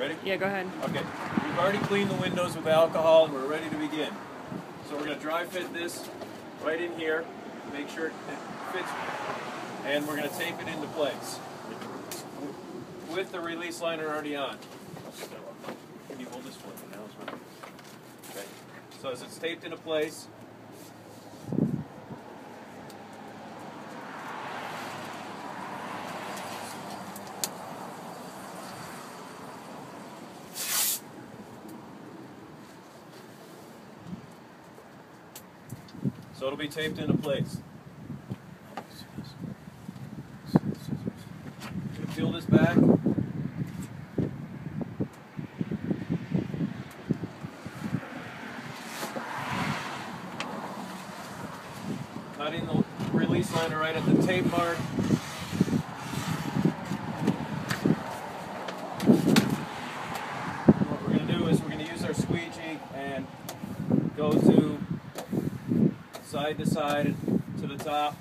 Ready? Yeah, go ahead. Okay. We've already cleaned the windows with alcohol and we're ready to begin. So we're going to dry fit this right in here, make sure it fits, and we're going to tape it into place with the release liner already on. Can you hold this for me now as well? Okay. So as it's taped into place, so it'll be taped into place. Peel this back. Cutting the release liner right at the tape mark. What we're going to do is we're going to use our squeegee and go to side to side to the top,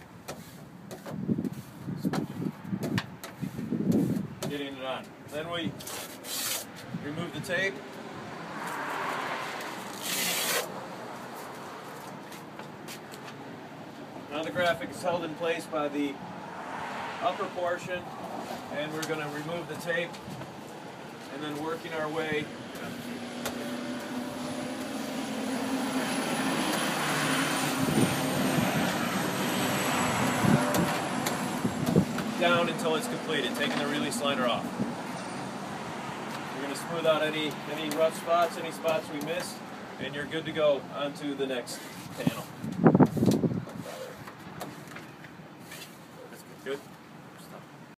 getting it on. Then we remove the tape. Now the graphic is held in place by the upper portion, and we're going to remove the tape and then working our way down until it's completed, taking the release liner off. We're going to smooth out any rough spots, any spots we missed, and you're good to go onto the next panel.